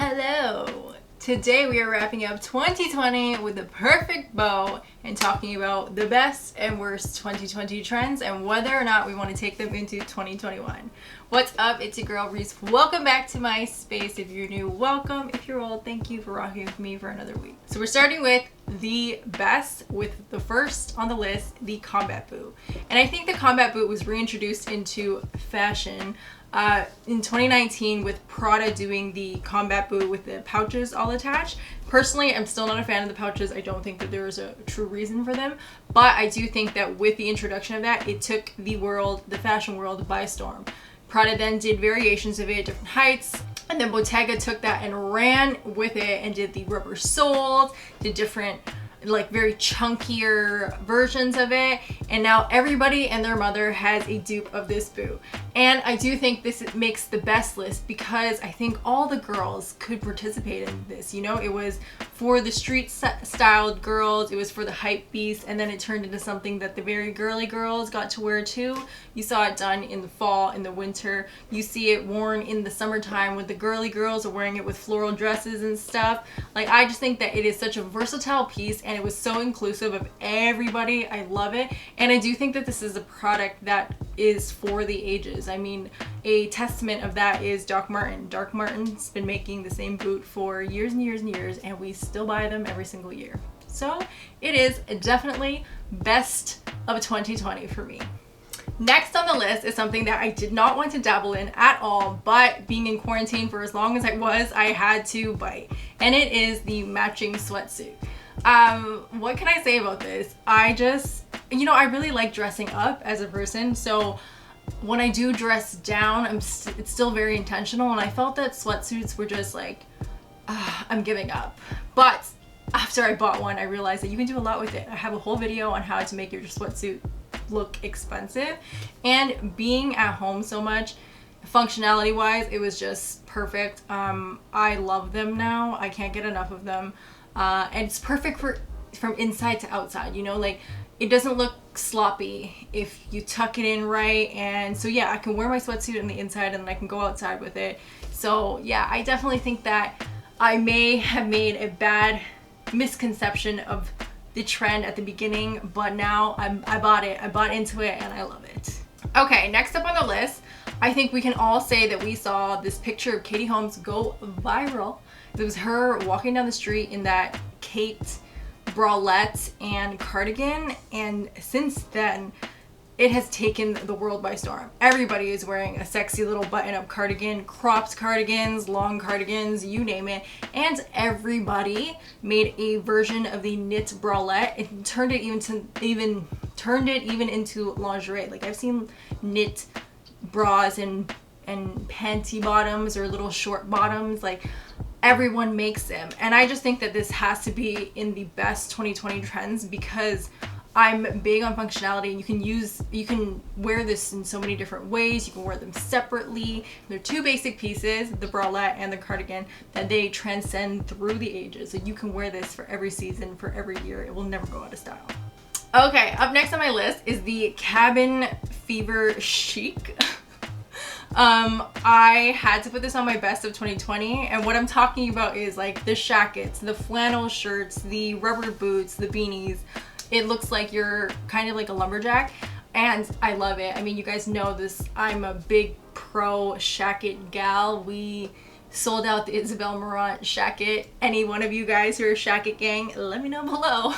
Hello! Today we are wrapping up 2020 with a perfect bow and talking about the best and worst 2020 trends and whether or not we want to take them into 2021. What's up? It's your girl Reese. Welcome back to my space. If you're new, welcome. If you're old, thank you for rocking with me for another week. So we're starting with the best, with the first on the list, the combat boot. And I think the combat boot was reintroduced into fashion in 2019 with Prada doing the combat boot with the pouches all attached. Personally, I'm still not a fan of the pouches. I don't think that there is a true reason for them, but I do think that with the introduction of that, it took the fashion world by storm. Prada then did variations of it at different heights, and then Bottega took that and ran with it and did the rubber soles, did different very chunkier versions of it, and now everybody and their mother has a dupe of this boot. And I do think this makes the best list because I think all the girls could participate in this. You know, it was for the street styled girls, it was for the hype beasts, and then it turned into something that the very girly girls got to wear too. You saw it done in the fall, in the winter. You see it worn in the summertime when the girly girls are wearing it with floral dresses and stuff. I just think that it is such a versatile piece, and it was so inclusive of everybody. I love it, and I do think that this is a product that is for the ages. I mean, a testament of that is Doc Martin. Doc Martin's been making the same boot for years and years and years, and we still buy them every single year. So it is definitely best of 2020 for me. Next on the list is something that I did not want to dabble in at all, but being in quarantine for as long as I was, I had to bite, and it is the matching sweatsuit. What can I say about this? I really like dressing up as a person, so when I do dress down, it's still very intentional, and I felt that sweatsuits were just I'm giving up. But after I bought one, I realized that you can do a lot with it. I have a whole video on how to make your sweatsuit look expensive, and being at home so much, functionality wise, it was just perfect. I love them now. I can't get enough of them. And it's perfect from inside to outside, you know, it doesn't look sloppy if you tuck it in right. And so yeah, I can wear my sweatsuit on the inside and then I can go outside with it. So yeah, I definitely think that I may have made a bad misconception of the trend at the beginning, but now I bought it. I bought into it and I love it. Okay, next up on the list, I think we can all say that we saw this picture of Katie Holmes go viral. It was her walking down the street in that caped bralette and cardigan, and since then it has taken the world by storm. Everybody is wearing a sexy little button-up cardigan, cropped cardigans, long cardigans, you name it, and everybody made a version of the knit bralette. It turned it even into lingerie. I've seen knit bras and panty bottoms or little short bottoms. Everyone makes them, and I just think that this has to be in the best 2020 trends because I'm big on functionality, and you can wear this in so many different ways. You can wear them separately. They're two basic pieces, the bralette and the cardigan, that they transcend through the ages. So you can wear this for every season, for every year. It will never go out of style. Okay, up next on my list is the Cabin Fever Chic. I had to put this on my best of 2020, and what I'm talking about is the shackets, the flannel shirts, the rubber boots, the beanies. It looks like you're kind of like a lumberjack, and I love it. I mean, you guys know this. I'm a big pro shacket gal. We sold out the Isabel Marant shacket. Any one of you guys who are shacket gang, let me know below.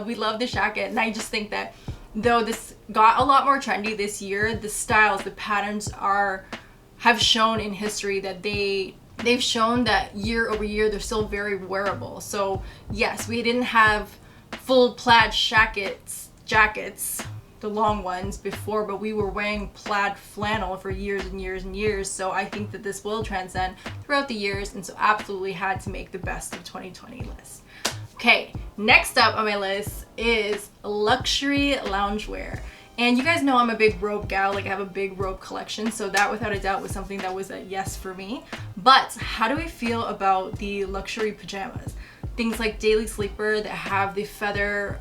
We love the shacket, and I just think that though this got a lot more trendy this year, the styles, the patterns have shown in history that they've shown that year over year they're still very wearable. So yes, we didn't have full plaid jackets, the long ones before, but we were wearing plaid flannel for years and years and years. So I think that this will transcend throughout the years, and so absolutely had to make the best of 2020 list. Okay, next up on my list is luxury loungewear. And you guys know I'm a big robe gal, I have a big robe collection, so that without a doubt was something that was a yes for me. But how do we feel about the luxury pajamas? Things like Daily Sleeper that have the feather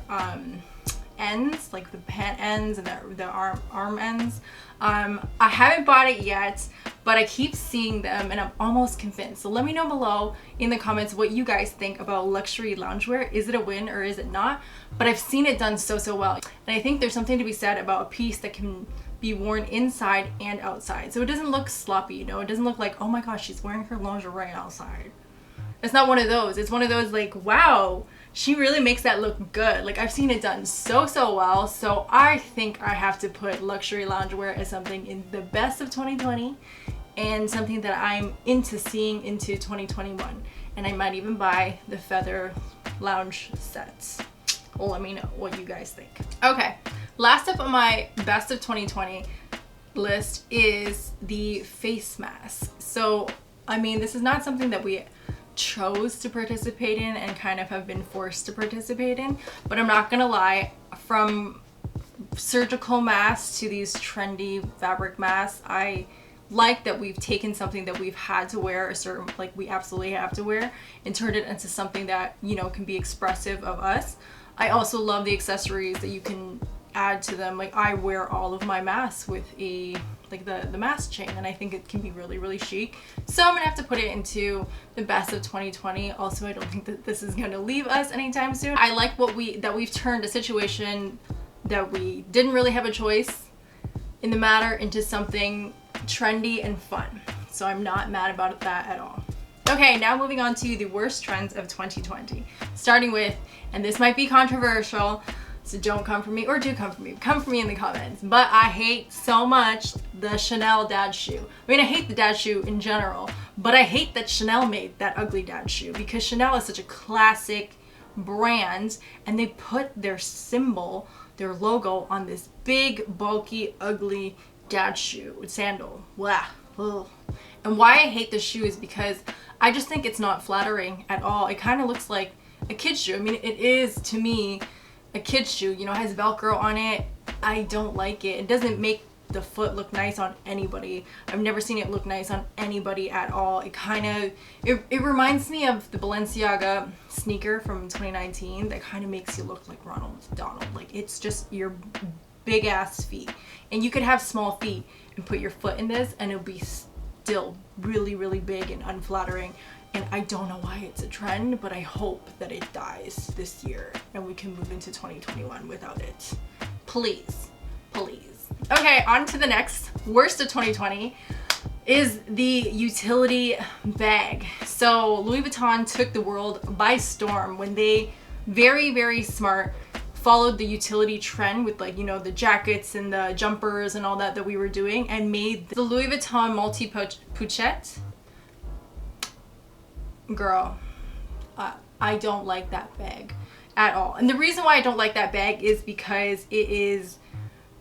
ends, like the pant ends and the arm ends. I haven't bought it yet, but I keep seeing them and I'm almost convinced. So let me know below in the comments what you guys think about luxury loungewear. Is it a win or is it not? But I've seen it done so well. And I think there's something to be said about a piece that can be worn inside and outside. So it doesn't look sloppy, you know? It doesn't look like, oh my gosh, she's wearing her lingerie outside. It's not one of those. It's one of those like, wow, she really makes that look good. Like I've seen it done so well. So I think I have to put luxury loungewear as something in the best of 2020 and something that I'm into seeing into 2021. And I might even buy the feather lounge sets. Well, let me know what you guys think. Okay, last up on my best of 2020 list is the face mask. So, I mean, this is not something that we chose to participate in and kind of have been forced to participate in, but I'm not gonna lie, from surgical masks to these trendy fabric masks, I like that we've taken something that we've had to wear a certain, like we absolutely have to wear, and turned it into something that, you know, can be expressive of us. I also love the accessories that you can add to them. Like I wear all of my masks with a like the mask chain, and I think it can be really chic. So I'm gonna have to put it into the best of 2020. Also, I don't think that this is gonna leave us anytime soon. I like that we've turned a situation that we didn't really have a choice in the matter into something trendy and fun. So I'm not mad about that at all. Okay, now moving on to the worst trends of 2020. Starting with, and this might be controversial, so don't come for me, or do come for me. Come for me in the comments. But I hate so much the Chanel dad shoe. I mean, I hate the dad shoe in general, but I hate that Chanel made that ugly dad shoe, because Chanel is such a classic brand, and they put their symbol, their logo on this big, bulky, ugly dad shoe with sandal. Blah. Ugh. And why I hate this shoe is because I just think it's not flattering at all. It kind of looks like a kid's shoe. I mean, it is to me a kid's shoe, you know, it has Velcro on it. I don't like it. It doesn't make the foot look nice on anybody. I've never seen it look nice on anybody at all. It kind of, it reminds me of the Balenciaga sneaker from 2019 that kind of makes you look like Ronald McDonald. Like it's just your big ass feet. And you could have small feet and put your foot in this and it'll be still really big and unflattering. And I don't know why it's a trend, but I hope that it dies this year and we can move into 2021 without it. Please. Okay, on to the next worst of 2020 is the utility bag. So Louis Vuitton took the world by storm when they very smart followed the utility trend with, like, you know, the jackets and the jumpers and all that we were doing, and made the Louis Vuitton multi-pochette. Girl, I don't like that bag at all. And the reason why I don't like that bag is because it is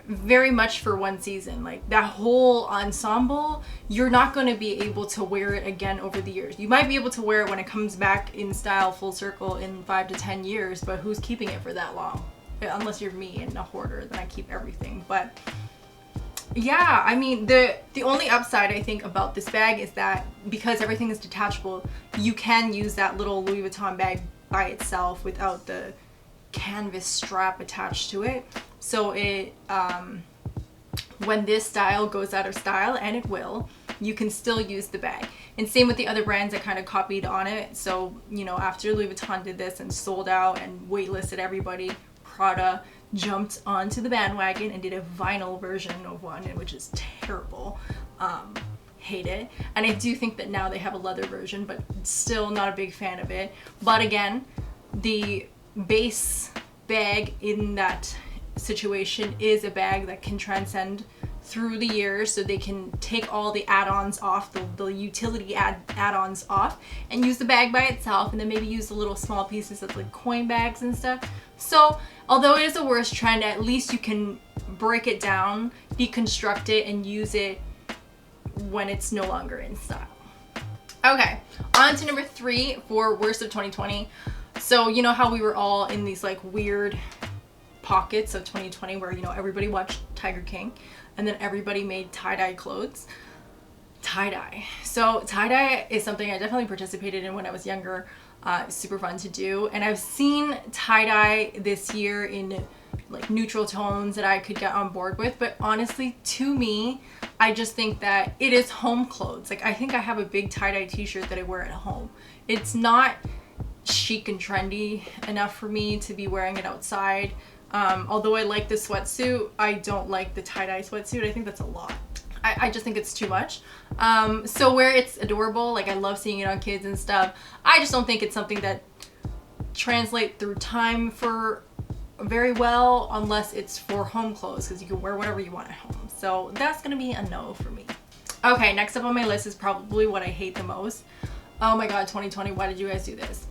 very much for one season. Like that whole ensemble, you're not going to be able to wear it again over the years. You might be able to wear it when it comes back in style full circle in 5 to 10 years, but who's keeping it for that long? Unless you're me and a hoarder, then I keep everything. But yeah, I mean, the only upside I think about this bag is that because everything is detachable, you can use that little Louis Vuitton bag by itself without the canvas strap attached to it. So it when this style goes out of style, and it will, you can still use the bag. And same with the other brands that kind of copied on it. So, you know, after Louis Vuitton did this and sold out and waitlisted everybody, Prada jumped onto the bandwagon and did a vinyl version of one, which is terrible. Hate it. And I do think that now they have a leather version, but still not a big fan of it. But again, the base bag in that situation is a bag that can transcend through the years, so they can take all the add-ons off, the utility add-ons off, and use the bag by itself, and then maybe use the little small pieces of like coin bags and stuff. So although it is a worst trend, at least you can break it down, deconstruct it, and use it when it's no longer in style. Okay, on to number 3 for worst of 2020. So you know how we were all in these like weird pockets of 2020 where, you know, everybody watched Tiger King and then everybody made tie-dye clothes. Tie-dye. So tie-dye is something I definitely participated in when I was younger. Super fun to do. And I've seen tie-dye this year in like neutral tones that I could get on board with. But honestly, to me, I just think that it is home clothes. Like I think I have a big tie-dye t-shirt that I wear at home. It's not chic and trendy enough for me to be wearing it outside. Although I like the sweatsuit, I don't like the tie-dye sweatsuit. I think that's a lot. I just think it's too much. So where it's adorable, like I love seeing it on kids and stuff, I just don't think it's something that translates through time for very well unless it's for home clothes, because you can wear whatever you want at home. So that's gonna be a no for me. Okay, next up on my list is probably what I hate the most. Oh my god, 2020, why did you guys do this?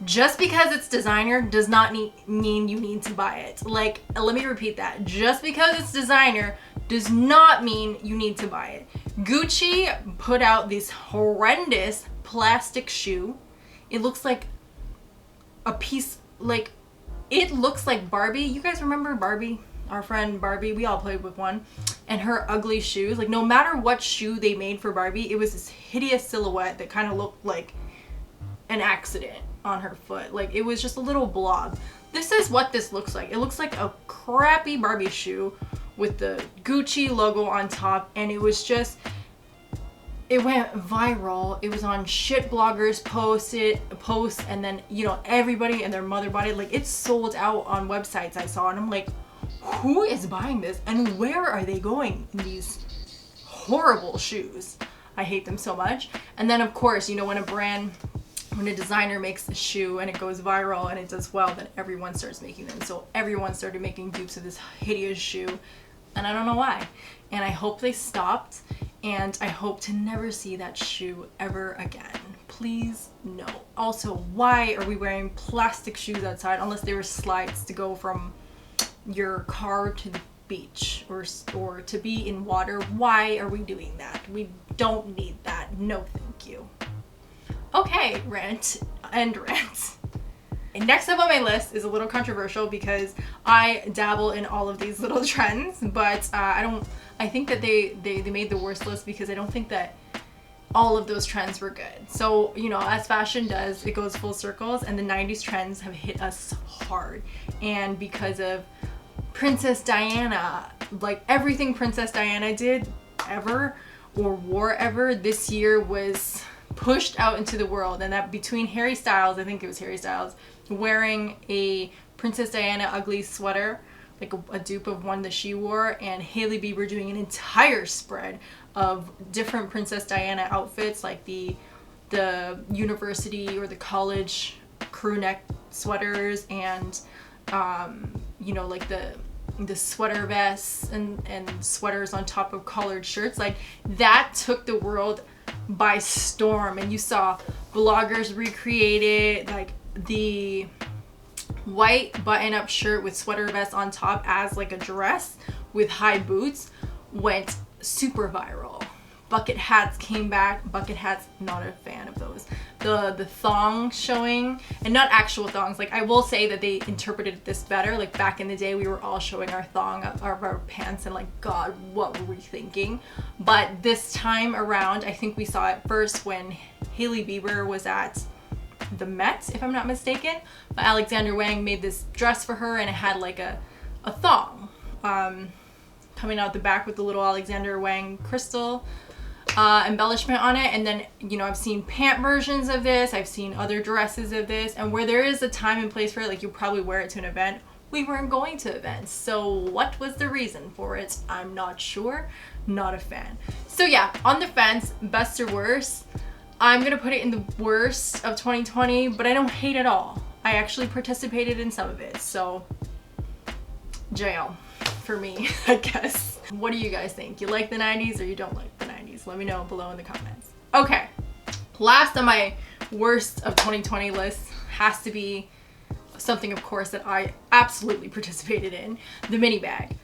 Just because it's designer does not mean you need to buy it. Like, let me repeat that. Just because it's designer does not mean you need to buy it. Gucci put out this horrendous plastic shoe. It looks like a piece, like, it looks like Barbie. You guys remember Barbie? Our friend Barbie, we all played with one. And her ugly shoes, like no matter what shoe they made for Barbie, it was this hideous silhouette that kind of looked like an accident on her foot. Like it was just a little blob. This is what this looks like. It looks like a crappy Barbie shoe with the Gucci logo on top, and it was just, it went viral. It was on shit bloggers posts, and then, you know, everybody and their mother bought it. Like, it's sold out on websites I saw, and I'm like, who is buying this and where are they going in these horrible shoes? I hate them so much. And then of course, you know, when a designer makes a shoe and it goes viral and it does well, then everyone starts making them. So everyone started making dupes of this hideous shoe, and I don't know why. And I hope they stopped, and I hope to never see that shoe ever again. Please, no. Also, why are we wearing plastic shoes outside unless they were slides to go from your car to the beach or to be in water? Why are we doing that? We don't need that. No, thank you. Okay, rant. And next up on my list is a little controversial because I dabble in all of these little trends, but I think that they made the worst list because I don't think that all of those trends were good. So, you know, as fashion does, it goes full circles, and the 90s trends have hit us hard. And because of Princess Diana, like everything Princess Diana did ever or wore ever this year was pushed out into the world. And that between Harry Styles, I think it was Harry Styles, wearing a Princess Diana ugly sweater, like a dupe of one that she wore, and Hailey Bieber doing an entire spread of different Princess Diana outfits, like the university or the college crew neck sweaters, and you know, like the sweater vests and sweaters on top of collared shirts. Like that took the world by storm, and you saw bloggers recreate it, like the white button-up shirt with sweater vest on top as like a dress with high boots went super viral. Bucket hats came back. Bucket hats, not a fan of those. The thong showing, and not actual thongs. Like, I will say that they interpreted this better. Like, back in the day, we were all showing our thong of our pants, and like, God, what were we thinking? But this time around, I think we saw it first when Hailey Bieber was at the Met, if I'm not mistaken. But Alexander Wang made this dress for her, and it had like a thong coming out the back with the little Alexander Wang crystal embellishment on it. And then, you know, I've seen pant versions of this, I've seen other dresses of this, and where there is a time and place for it, like you probably wear it to an event, we weren't going to events. So what was the reason for it? I'm not sure. Not a fan. So yeah, on the fence, best or worst. I'm gonna put it in the worst of 2020, but I don't hate it all. I actually participated in some of it, so jail for me, I guess. What do you guys think? You like the 90s or you don't like the 90s? Let me know below in the comments. Okay, last on my worst of 2020 list has to be something, of course, that I absolutely participated in, the mini bag.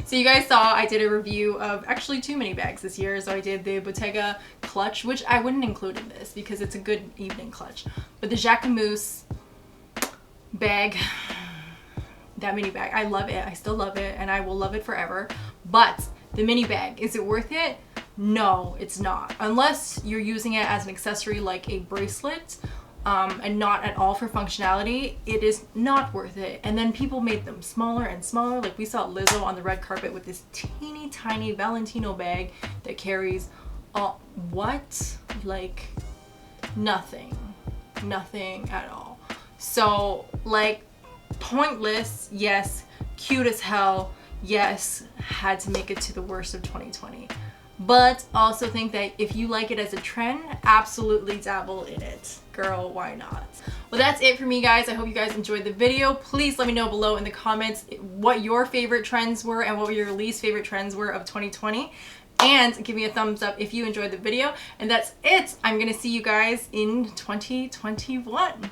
So you guys saw I did a review of actually 2 mini bags this year. So I did the Bottega clutch, which I wouldn't include in this because it's a good evening clutch. But the Jacquemus bag, that mini bag, I love it. I still love it, and I will love it forever. But the mini bag, is it worth it? No, it's not. Unless you're using it as an accessory like a bracelet and not at all for functionality, it is not worth it. And then people made them smaller and smaller. Like we saw Lizzo on the red carpet with this teeny tiny Valentino bag that carries what? Like nothing at all. So like pointless, yes. Cute as hell, yes. Had to make it to the worst of 2020. But also think that if you like it as a trend, absolutely dabble in it. Girl, why not? Well, that's it for me, guys. I hope you guys enjoyed the video. Please let me know below in the comments what your favorite trends were and what your least favorite trends were of 2020. And give me a thumbs up if you enjoyed the video. And that's it. I'm gonna see you guys in 2021.